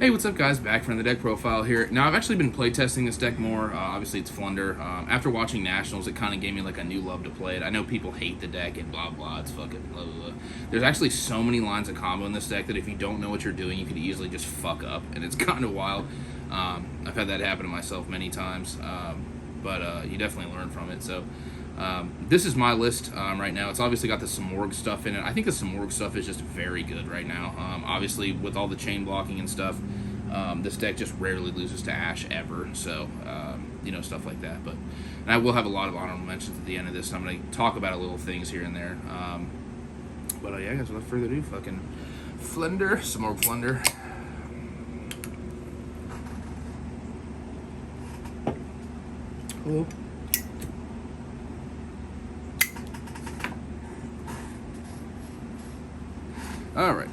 Hey, what's up, guys? Back from the deck profile here. Now, I've actually been playtesting this deck more. Obviously, it's Flunder. After watching Nationals, it kind of gave me like a new love to play it. I know people hate the deck and blah, blah. It's fucking blah, blah, blah. There's actually so many lines of combo in this deck that if you don't know what you're doing, you could easily just fuck up, and it's kind of wild. I've had that happen to myself many times, but you definitely learn from it. So this is my list right now. It's obviously got the Simorgh stuff in it. I think the Simorgh stuff is just very good right now. Obviously, with all the chain blocking and stuff, this deck just rarely loses to Ash ever. So, stuff like that. And I will have a lot of honorable mentions at the end of this. So I'm going to talk about a little things here and there. Yeah, guys, without further ado, fucking Flunder, Simorgh Floowandereeze. Hello. Alright.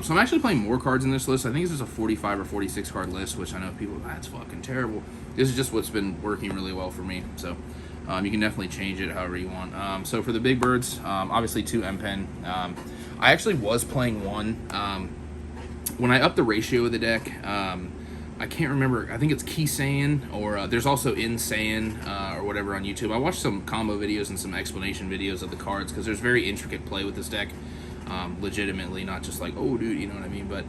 So I'm actually playing more cards in this list. I think this is a 45 or 46 card list, which I know people, that's fucking terrible. This is just what's been working really well for me. So you can definitely change it however you want. So for the big birds, obviously 2 M-Pen. I actually was playing 1. When I upped the ratio of the deck, I can't remember. I think it's Key Saiyan, or there's also In Saiyan, or whatever on YouTube. I watched some combo videos and some explanation videos of the cards because there's very intricate play with this deck. Legitimately, not just like, oh, dude, you know what I mean? But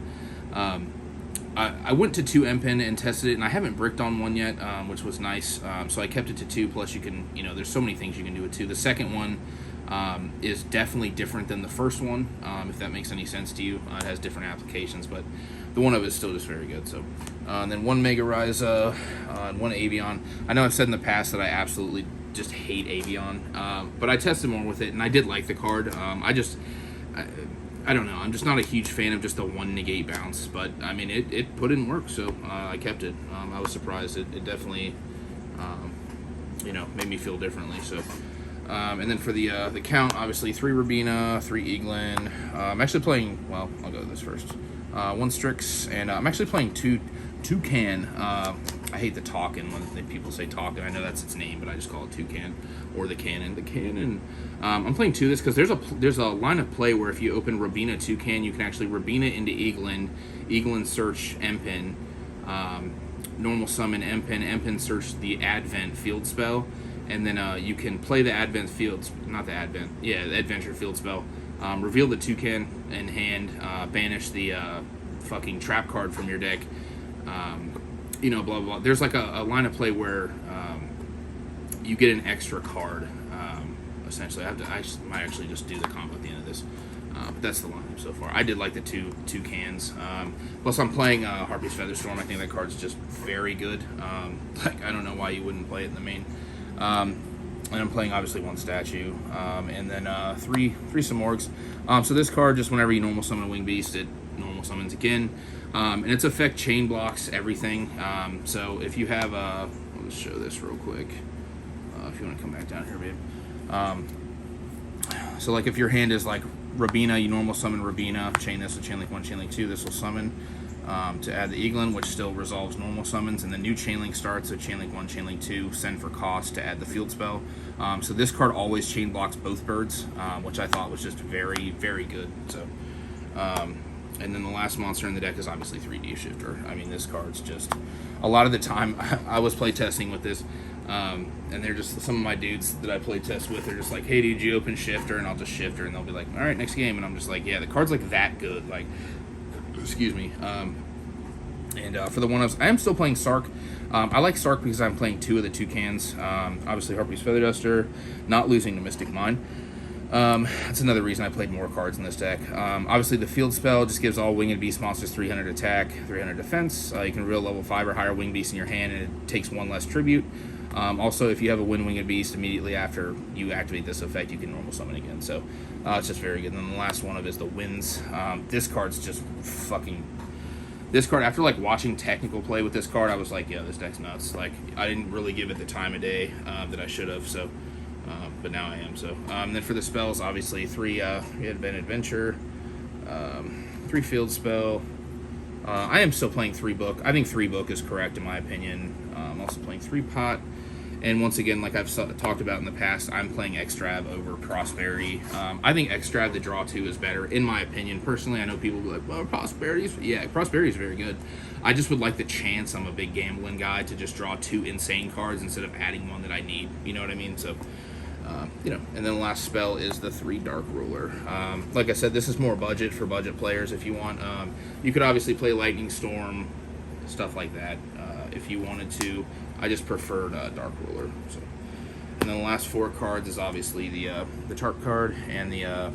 I went to 2 M-Pen and tested it, and I haven't bricked on 1 yet, which was nice. So I kept it to 2. Plus, you can, there's so many things you can do with 2. The second one is definitely different than the first one, if that makes any sense to you. It has different applications, but the one of it is still just very good. So, and then 1 Mega Ryza, and 1 Avion. I know I've said in the past that I absolutely just hate Avion, but I tested more with it, and I did like the card. I don't know. I'm just not a huge fan of just the 1 negate bounce, but I mean, it put in work, so I kept it. I was surprised. It definitely, made me feel differently. So, and then for the count, obviously 3 Rabina, 3 Eaglin. I'm actually playing. Well, I'll go with this first. 1 Strix, and I'm actually playing 2 Toucan. I hate the Talkin when people say Talkin. I know that's its name, but I just call it Toucan, or the Cannon. The Cannon. I'm playing 2 of this because there's a line of play where if you open Rabina Toucan, you can actually Rabina into Eaglin search M-Pen, normal summon M-Pen, M-Pen search the Advent field spell, and then you can play the Advent field, not the Advent, the Adventure field spell, reveal the Toucan in hand, banish the fucking trap card from your deck, blah, blah, blah. There's like a line of play where you get an extra card, essentially. I might actually just do the combo at the end of this. But that's the lineup so far. I did like the two cans. Plus, I'm playing Harpy's Featherstorm. I think that card's just very good. I don't know why you wouldn't play it in the main. And I'm playing, obviously, 1 statue. And then 3 Simorghs. So this card, just whenever you normal summon a Winged Beast, it normal summons again. And its effect chain blocks everything. So if you have I'll just show this real quick. If you want to come back down here, babe. So like if your hand is like Rabina, you normal summon Rabina, chain this to Chainlink 1, Chainlink 2, this will summon to add the Eaglin, which still resolves normal summons, and the new Chainlink starts at Chainlink 1, Chainlink 2, send for cost to add the field spell. So this card always chain blocks both birds, which I thought was just very, very good. So, and then the last monster in the deck is obviously 3D Shifter. I mean, this card's just, a lot of the time, I was play testing with this, and they're just, some of my dudes that I play test with, they're just like, hey, dude, you open Shifter, and I'll just Shifter, and they'll be like, all right, next game, and I'm just like, yeah, the card's like that good, like, excuse me. And for the one-ups, I am still playing Sark. I like Sark because I'm playing 2 of the Toucans. Obviously, Harpy's Feather Duster, not losing to Mystic Mine. That's another reason I played more cards in this deck. Obviously, the field spell just gives all Winged Beast monsters 300 attack, 300 defense. You can reveal level 5 or higher Winged Beast in your hand, and it takes 1 less tribute. Also, if you have a Winged Beast, immediately after you activate this effect, you can normal summon again. So, it's just very good. And then the last one of is the Winds. This card's just fucking... This card, after like watching technical play with this card, I was like, yeah, this deck's nuts. Like, I didn't really give it the time of day that I should have, so... but now I am, so. Then for the spells, obviously, 3 Adventure, 3 Field Spell. I am still playing 3 Book. I think 3 Book is correct, in my opinion. I'm also playing 3 Pot. And once again, like I've talked about in the past, I'm playing Extrav over Prosperity. I think Extrav, the draw 2, is better, in my opinion. Personally, I know people will be like, well, Prosperity's very good. I just would like the chance, I'm a big gambling guy, to just draw 2 insane cards instead of adding one that I need. You know what I mean? So, and then the last spell is the 3 Dark Ruler. Like I said, this is more budget for budget players if you want. You could obviously play Lightning Storm, stuff like that, if you wanted to. I just preferred Dark Ruler. So, and then the last 4 cards is obviously the Tarp card and the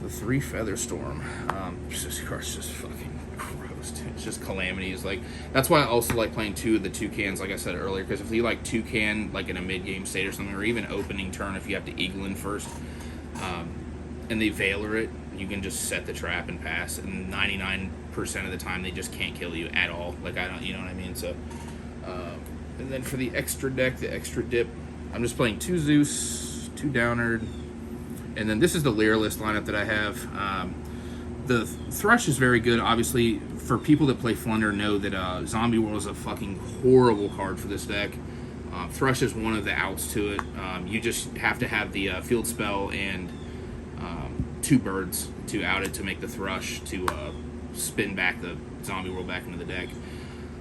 3 Feather Storm. This card's just fucking gross, dude. It's just calamities. Like, that's why I also like playing 2 of the Toucans, like I said earlier, because if you like Toucan, like in a mid-game state or something, or even opening turn if you have to Eagle in first, and they Veiler it, you can just set the trap and pass, and 99% of the time they just can't kill you at all. Like, I don't, you know what I mean? So, and then for the extra deck, the extra dip, I'm just playing 2 Zeus, 2 Downard, and then this is the Leer list lineup that I have. The Thrush is very good. Obviously, for people that play Flunder know that Zombie World is a fucking horrible card for this deck. Thrush is one of the outs to it. You just have to have the field spell and 2 birds to out it to make the Thrush to spin back the Zombie World back into the deck.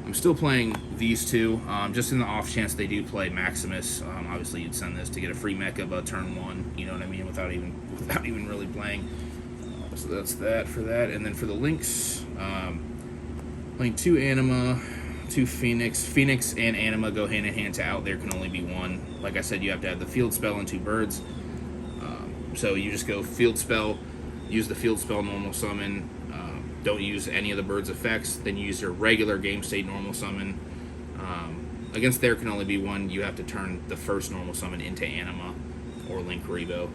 I'm still playing these 2, just in the off chance they do play Maximus. Obviously, you'd send this to get a free Mecha about turn 1. You know what I mean? Without even really playing. So that's that for that. And then for the links, playing 2 Anima, 2 Phoenix. Phoenix and Anima go hand in hand to out. There can only be 1. Like I said, you have to have the field spell and 2 birds. So you just go field spell, use the field spell normal summon. Don't use any of the bird's effects. Then use your regular game state normal summon. Against there can only be 1. You have to turn the first normal summon into Anima or Link Rebo.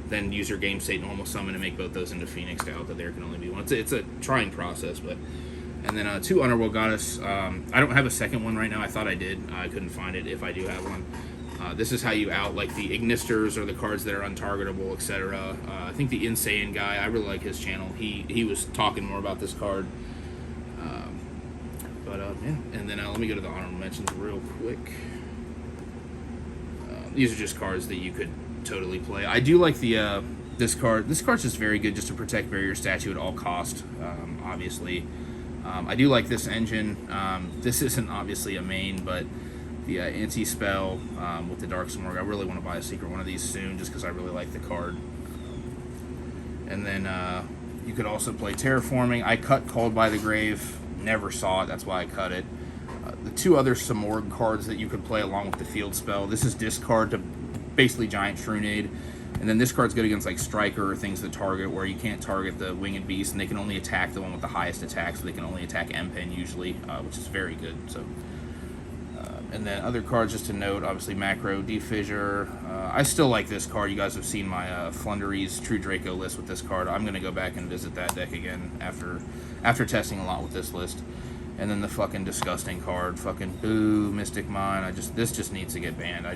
Then use your game state normal summon to make both those into Phoenix to out that there can only be 1. It's a trying process, but. And then 2 Underworld Goddess. I don't have a second one right now. I thought I did. I couldn't find it if I do have one. This is how you out like the Ignisters or the cards that are untargetable, etc. I think the Insane guy, I really like his channel. He was talking more about this card. Yeah. And then let me go to the honorable mentions real quick. These are just cards that you could totally play. I do like the this card. This card's just very good just to protect Barrier Statue at all cost, obviously. I do like this engine. This isn't obviously a main, but the anti-spell with the Dark Simorgh, I really want to buy a secret one of these soon just because I really like the card. And then you could also play Terraforming. I cut Called by the Grave, never saw it, that's why I cut it. The 2 other Simorgh cards that you could play along with the field spell, this is discard to basically Giant Shrunade. And then this card's good against like Striker or things that target where you can't target the Winged Beast, and they can only attack the one with the highest attack, so they can only attack M-Pen usually, which is very good. So, and then other cards just to note, obviously Macro, Defissure. I still like this card. You guys have seen my Floowandereeze True Draco list with this card. I'm going to go back and visit that deck again after testing a lot with this list. And then the fucking disgusting card, fucking boo, Mystic Mine. This just needs to get banned.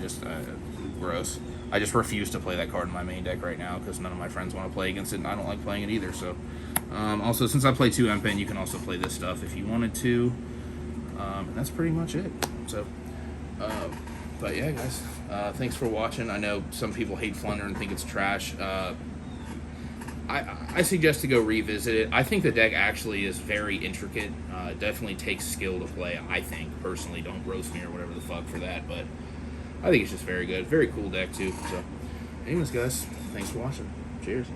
Gross. I just refuse to play that card in my main deck right now because none of my friends want to play against it, and I don't like playing it either. So, also, since I play 2 M-Pen, you can also play this stuff if you wanted to. And that's pretty much it. So, but yeah, guys, thanks for watching. I know some people hate Flunder and think it's trash. I suggest to go revisit it. I think the deck actually is very intricate. It definitely takes skill to play, I think, personally. Don't roast me or whatever the fuck for that, but I think it's just very good. Very cool deck, too. So, anyways, guys, thanks for watching. Cheers.